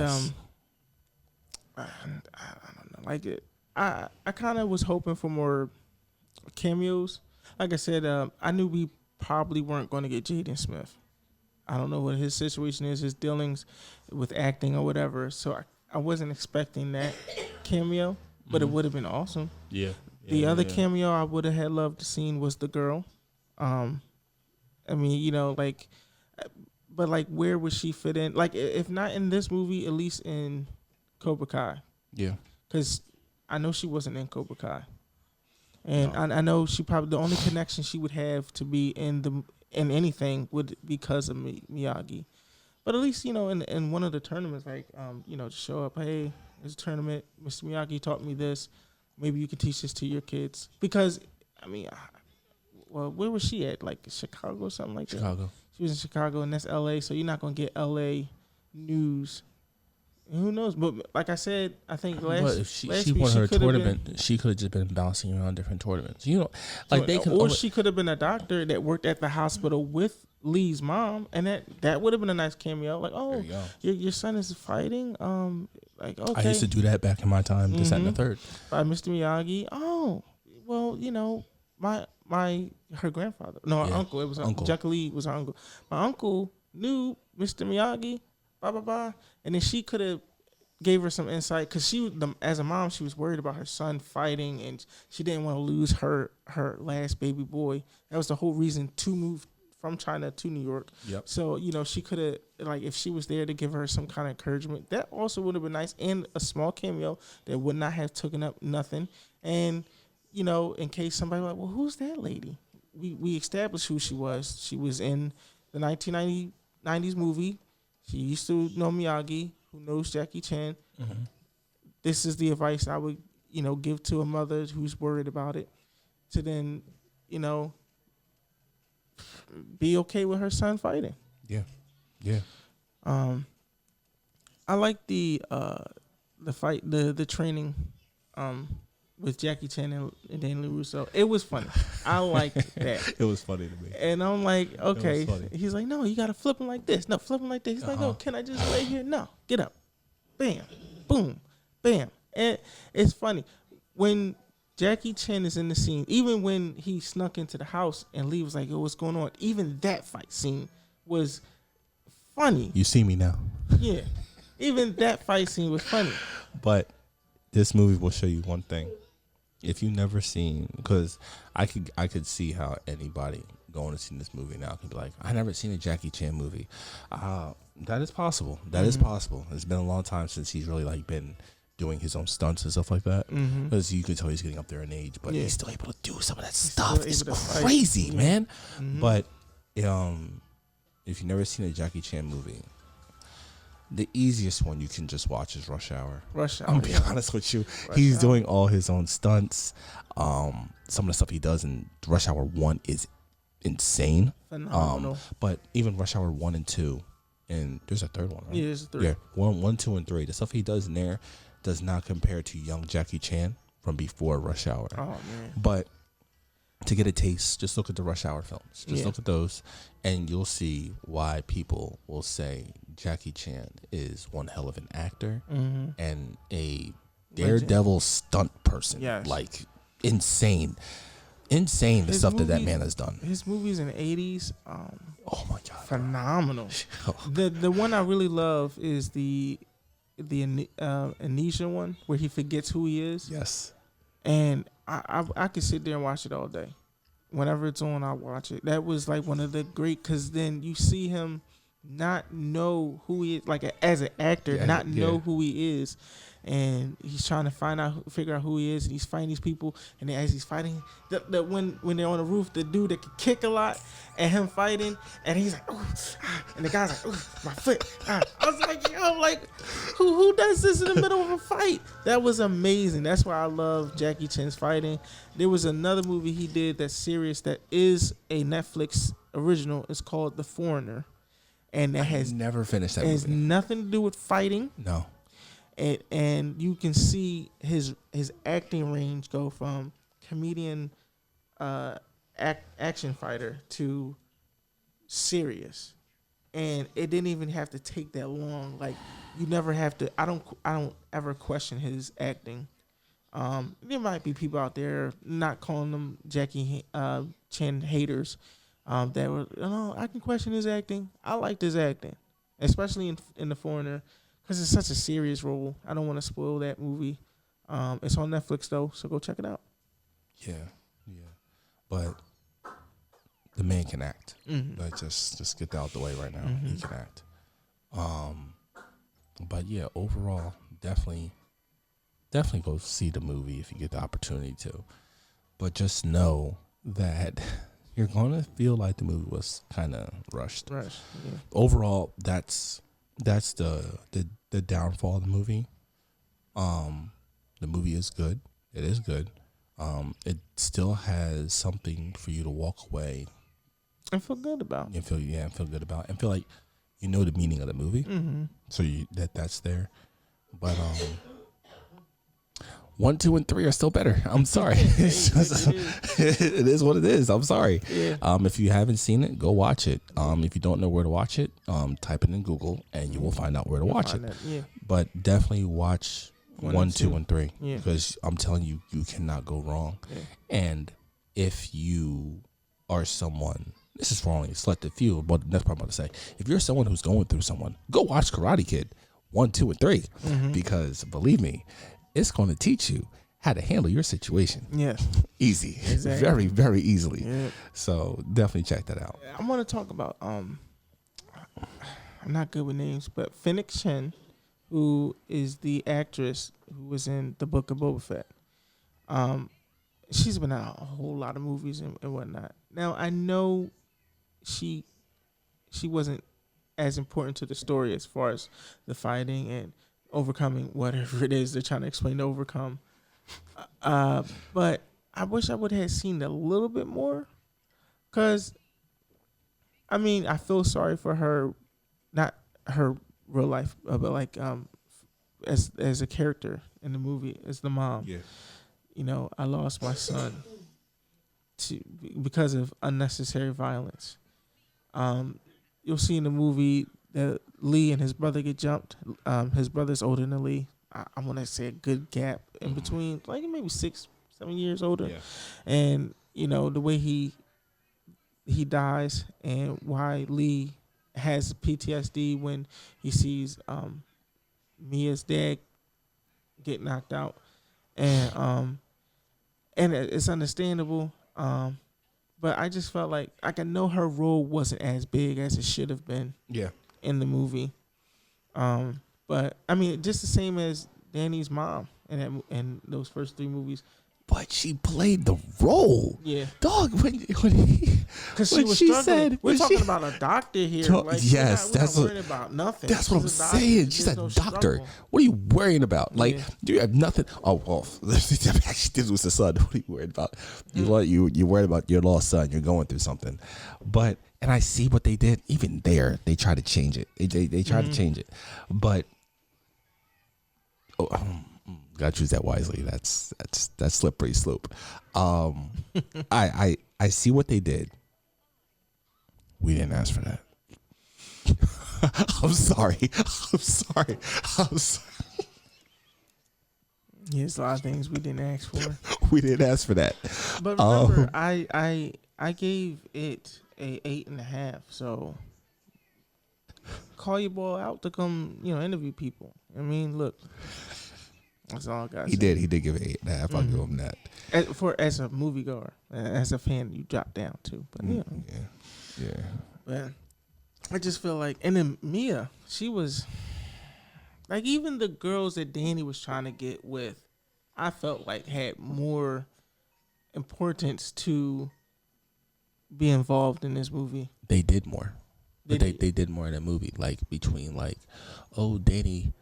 don't know. Like I kind of was hoping for more cameos. Like I said, I knew we probably weren't going to get Jaden Smith. I don't know what his situation is, his dealings with acting or whatever. So I wasn't expecting that cameo, but it would have been awesome. Yeah. The other cameo I would have had loved to seen was the girl. I mean, but like, where would she fit in? Like, if not in this movie, at least in Cobra Kai. Yeah. Because I know she wasn't in Cobra Kai. And I know she probably, the only connection she would have to be in anything would because of Miyagi. But at least, in one of the tournaments, like, to show up, hey, there's a tournament, Mr. Miyagi taught me this. Maybe you can teach this to your kids. Because, I mean, well, where was she at? Like Chicago or something like that? Chicago. She was in Chicago, and that's L.A., so you're not going to get L.A. news. And who knows? But like I said, I think last if she week won her tournament, been, she could have just been bouncing around different tournaments. She could have been a doctor that worked at the hospital with Lee's mom, and that would have been a nice cameo. Like, oh, your son is fighting. Like, okay. I used to do that back in my time. This, that, and the third. By Mr. Miyagi. Oh, well, her grandfather. No, her uncle. It was uncle. Jack Lee was her uncle. My uncle knew Mr. Miyagi. Blah blah blah. And then she could have gave her some insight because as a mom, she was worried about her son fighting, and she didn't want to lose her last baby boy. That was the whole reason to move from China to New York. Yep. So she could have, like, if she was there to give her some kind of encouragement, that also would have been nice, and a small cameo that would not have taken up nothing. And in case somebody was like, well, who's that lady? We established who she was. She was in the 1990s movie. She used to know Miyagi, who knows Jackie Chan. Mm-hmm. This is the advice I would, give to a mother who's worried about it, to then, be okay with her son fighting. Yeah, yeah. I like the fight, the training, with Jackie Chan and Daniel LaRusso. It was funny. I liked that. It was funny to me. And I'm like, okay. He's like, no, you got to flip him like this. No, flip him like this. He's like, oh, can I just lay here? No, get up. Bam, boom, bam. And it's funny. When Jackie Chan is in the scene, even when he snuck into the house and Lee was like, oh, what's going on? Even that fight scene was funny. You see me now. Yeah. Even that fight scene was funny. But this movie will show you one thing. If you've never seen, because I could see how anybody going to see this movie now could be like, I never seen a Jackie Chan movie. That is possible. That is possible. It's been a long time since he's really been doing his own stunts and stuff like that. Because you could tell he's getting up there in age, but he's still able to do some of that stuff. It's crazy, man. But if you've never seen a Jackie Chan movie, the easiest one you can just watch is Rush Hour. I'm being honest with you. He's doing all his own stunts. Some of the stuff he does in Rush Hour 1 is insane. Phenomenal. But even Rush Hour 1 and 2, and there's a third one, right? Yeah, there's a third. Yeah, 1, 2, and 3. The stuff he does in there does not compare to young Jackie Chan from before Rush Hour. Oh, man. But to get a taste, just look at the Rush Hour films. Just look at those, and you'll see why people will say Jackie Chan is one hell of an actor and a daredevil stunt person. Yes. Like, insane the stuff that man has done. His movies in the 80s, oh my God, phenomenal. The one I really love is the Amnesia one, where he forgets who he is. Yes. And I could sit there and watch it all day. Whenever it's on, I'll watch it. That was like one of the great, because then you see him not know who he is, like as an actor, know who he is. and he's trying to figure out who he is, and he's fighting these people. And then as he's fighting, when they're on the roof, the dude that can kick a lot, and him fighting, and he's like, ooh, and the guy's like, ooh, my foot. I was like, yo, like, who does this in the middle of a fight? That was amazing. That's why I love Jackie Chan's fighting. There was another movie he did that's serious that is a Netflix original. It's called The Foreigner, and that has never finished that has movie. nothing to do with fighting. No. And you can see his acting range go from comedian, action fighter to serious, and it didn't even have to take that long. Like, you never have to. I don't ever question his acting. There might be people out there not calling them Jackie Chan haters. That were, I can question his acting. I liked his acting, especially in The Foreigner, because it's such a serious role. I don't want to spoil that movie. It's on Netflix though, so go check it out. Yeah. But the man can act. Mm-hmm. Like, just get that out the way right now. Mm-hmm. He can act. But yeah, overall, definitely go see the movie if you get the opportunity to. But just know that you're gonna feel like the movie was kind of rushed. Yeah. Overall, that's the downfall of the movie. The movie is good. It is good. It still has something for you to walk away and feel good about. And feel good about, and feel like you know the meaning of the movie. Mm-hmm. So that's there. But 1, 2, and 3 are still better. I'm sorry. It's just, it is what it is. I'm sorry. Yeah. If you haven't seen it, go watch it. If you don't know where to watch it, type it in Google and you will find out where to watch it. Yeah. But definitely watch 1, 2, and 3 Yeah. because I'm telling you, you cannot go wrong. Yeah. And if you are someone, this is for only a selected few, but that's what I'm about to say. If you're someone who's going through someone, go watch Karate Kid 1, 2, and 3 because believe me, it's going to teach you how to handle your situation. Yeah. Easy. Exactly. Very, very easily. Yeah. So definitely check that out. I want to talk about I'm not good with names, but Fennec Shen, who is the actress who was in the Book of Boba Fett. She's been in a whole lot of movies and whatnot. Now I know she wasn't as important to the story as far as the fighting and overcoming whatever it is they're trying to explain to overcome. But I wish I would have seen a little bit more, because I mean, I feel sorry for her, not her real life, but like as a character in the movie, as the mom. Yeah. You know, I lost my son because of unnecessary violence. You'll see in the movie that Lee and his brother get jumped. His brother's older than Lee. I want to say a good gap in between, like maybe 6-7 years older. Yeah. And you know the way he dies and why Lee has PTSD when he sees Mia's dad get knocked out, and it's understandable. But I just felt like I know her role wasn't as big as it should have been. Yeah. In the movie. But I mean, just the same as Danny's mom in those first 3 movies. But she played the role. Yeah. Dog, because she was struggling. We're talking about a doctor here. Like, yes, we're not worried about nothing. That's what I'm saying. She's a doctor. What are you worrying about? Like, do you have nothing? Oh, well, actually, this was the son. What are you worried about? You're worried about your lost son. You're going through something. But, and I see what they did. Even there, they tried to change it. They tried to change it. But, gotta choose that wisely. That's slippery slope. I see what they did. We didn't ask for that. I'm sorry. Yeah, there's a lot of things we didn't ask for. We didn't ask for that. But remember, I gave it a 8.5. So call your boy out to come, interview people. I mean, look. That's all I got. He did give it 8.5. I'll give him that. As a moviegoer, as a fan, you drop down too. But yeah. But I just feel like, and then Mia, she was like even the girls that Danny was trying to get with, I felt like had more importance to be involved in this movie. They did more. But Did they did more in the movie, like between like, oh, Danny,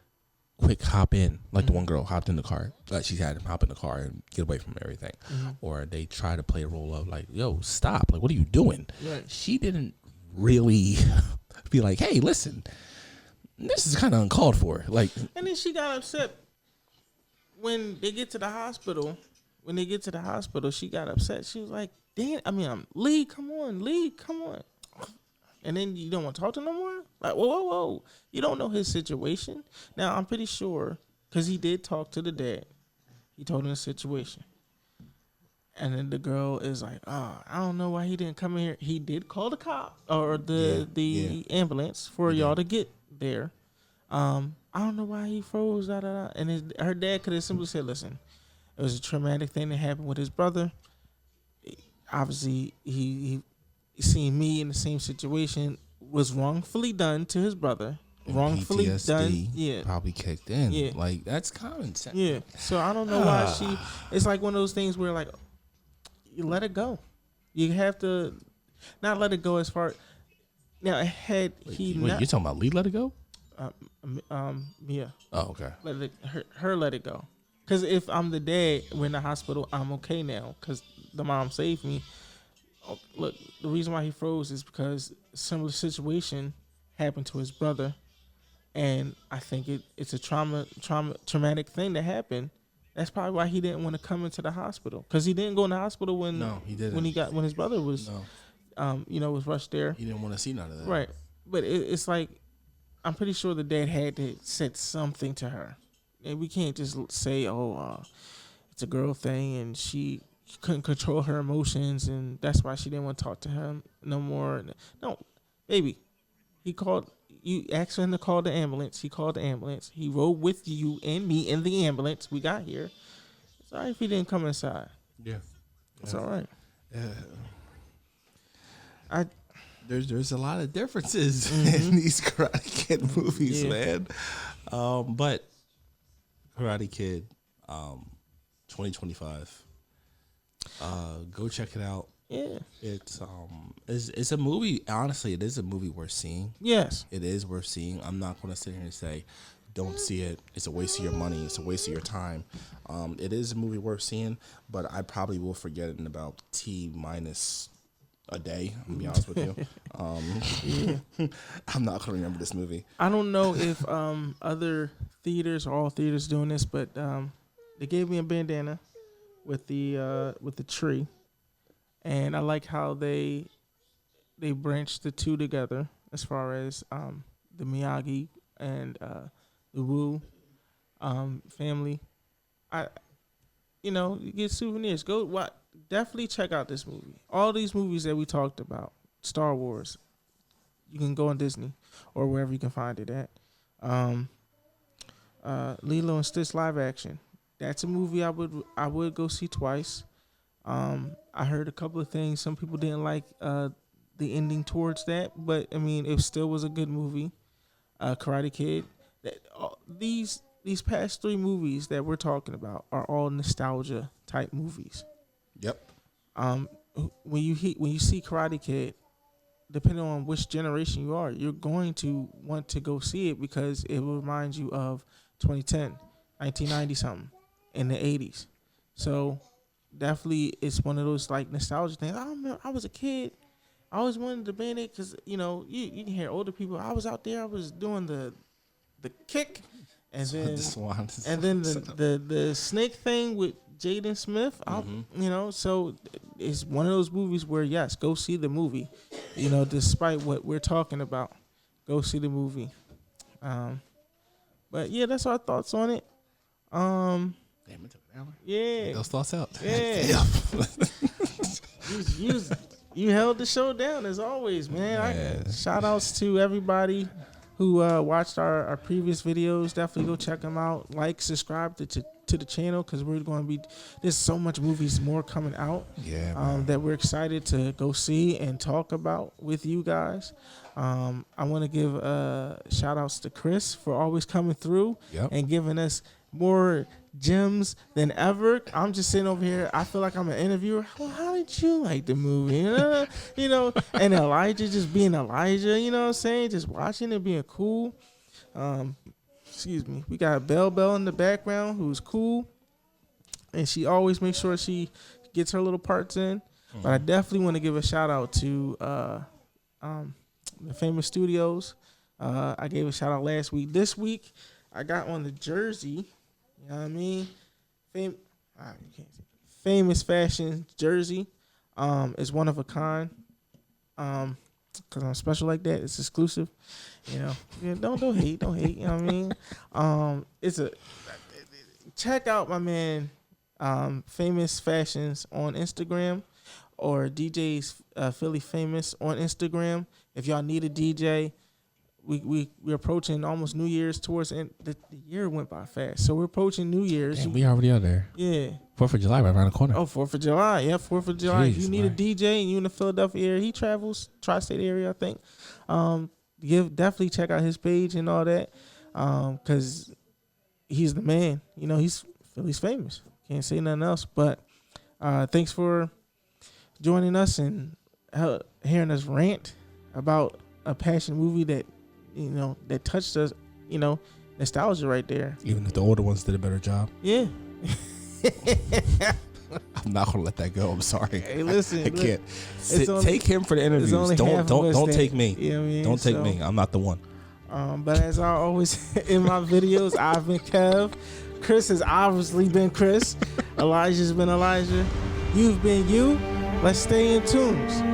quick hop in, like the one girl hopped in the car, like she had him hop in the car and get away from everything, or they try to play a role of like, yo, stop, like what are you doing? Right. She didn't really be like, hey, listen, this is kind of uncalled for, like. And then she got upset when they get to the hospital. When they get to the hospital, she got upset. She was like, "Dan, Lee, come on, Lee, come on." And then you don't want to talk to him no more? Like, whoa. You don't know his situation. Now, I'm pretty sure, because he did talk to the dad. He told him the situation. And then the girl is like, oh, I don't know why he didn't come in here. He did call the cop or the ambulance for y'all to get there. I don't know why he froze, And her dad could have simply said, listen, it was a traumatic thing that happened with his brother. Obviously, he seeing me in the same situation, was wrongfully done to his brother. And Wrongfully PTSD done. Yeah. Probably kicked in. Yeah. Like, that's common sense. Yeah. So I don't know why it's like one of those things where like you let it go. You have to not let it go as far. Now had Wait, he you're talking about Lee let it go? Mia. Oh, okay. Her let it go. Because if I'm the dad, we're in the hospital, I'm okay now because the mom saved me. Oh, look, the reason why he froze is because a similar situation happened to his brother, and I think it's a traumatic thing that happened. That's probably why he didn't want to come into the hospital, because he didn't go in the hospital when he didn't. when his brother was was rushed there. He didn't want to see none of that. Right, but it's like I'm pretty sure the dad had to said something to her, and we can't just say, it's a girl thing, and she couldn't control her emotions, and that's why she didn't want to talk to him no more. No, baby, you asked him to call the ambulance. He called the ambulance. He rode with you and me in the ambulance. We got here. It's all right if he didn't come inside. Yeah, it's all right. There's a lot of differences in these Karate Kid movies, man. But Karate Kid, 2025. Go check it out. Yeah, it's a movie. Honestly, it is a movie worth seeing. Yes, it is worth seeing. I'm not going to sit here and say, don't see it. It's a waste of your money. It's a waste of your time. It is a movie worth seeing, but I probably will forget it in about T-minus a day. I'm gonna be honest with you. I'm not gonna remember this movie. I don't know if other theaters or all theaters doing this, but they gave me a bandana with the tree, and I like how they branched the two together as far as the Miyagi and the Wu family. You get souvenirs. Go what? Definitely check out this movie. All these movies that we talked about, Star Wars, you can go on Disney or wherever you can find it at. Lilo and Stitch live action. That's a movie I would go see twice. I heard a couple of things. Some people didn't like the ending towards that, but I mean, it still was a good movie. Karate Kid. These past three movies that we're talking about are all nostalgia type movies. Yep. When you see Karate Kid, depending on which generation you are, you're going to want to go see it because it will remind you of 2010, 1990 something, in the 80s. So definitely it's one of those like nostalgia things. I remember I was a kid. I always wanted to band it because you can hear older people. I was out there. I was doing the kick, and then the snake thing with Jaden Smith. So it's one of those movies where yes, go see the movie. Despite what we're talking about, go see the movie. But yeah, that's our thoughts on it. Damn, it took an hour. Yeah, get those thoughts out. Yeah, you held the show down as always, man. Shout outs to everybody who watched our previous videos, definitely go check them out. Like, subscribe to the channel, because we're going to be, there's so much movies more coming out that we're excited to go see and talk about with you guys. I want to give shout outs to Chris for always coming through and giving us more gems than ever. I'm just sitting over here. I feel like I'm an interviewer. Well, how did you like the movie? You know, and Elijah just being Elijah, you know what I'm saying? Just watching it being cool. Excuse me. We got Bell in the background, who's cool. And she always makes sure she gets her little parts in. But I definitely want to give a shout out to the Famous Studios. I gave a shout out last week. This week, I got on the jersey. You know what I mean? You can't see. Famous Fashion jersey. It's one of a kind. Cause I'm special like that. It's exclusive. You know. Yeah, don't hate. Don't hate. You know what I mean? Check out my man, Famous Fashions on Instagram, or DJ's Philly Famous on Instagram. If y'all need a DJ. We're approaching almost New Year's towards the end. The year went by fast. So we're approaching New Year's. Damn, we already out there. Yeah. 4th of July right around the corner. Oh, 4th of July. Yeah, 4th of July. Jeez, if you need a DJ and you in the Philadelphia area, he travels, tri-state area, I think. Definitely check out his page and all that. Because he's the man. You know, he's Philly's famous. Can't say nothing else. But thanks for joining us and hearing us rant about a passion movie that, you know, that touched us, you know, nostalgia right there. Even if the older ones did a better job. Yeah. I'm not gonna let that go. I'm sorry. Hey, listen, I can't. Take him for the it's interviews. only half of us Don't that- take me. you know what I mean? Don't take So, me. I'm not the one. But as I always in my videos, I've been Kev. Chris has obviously been Chris. Elijah's been Elijah. You've been you. Let's stay in tunes.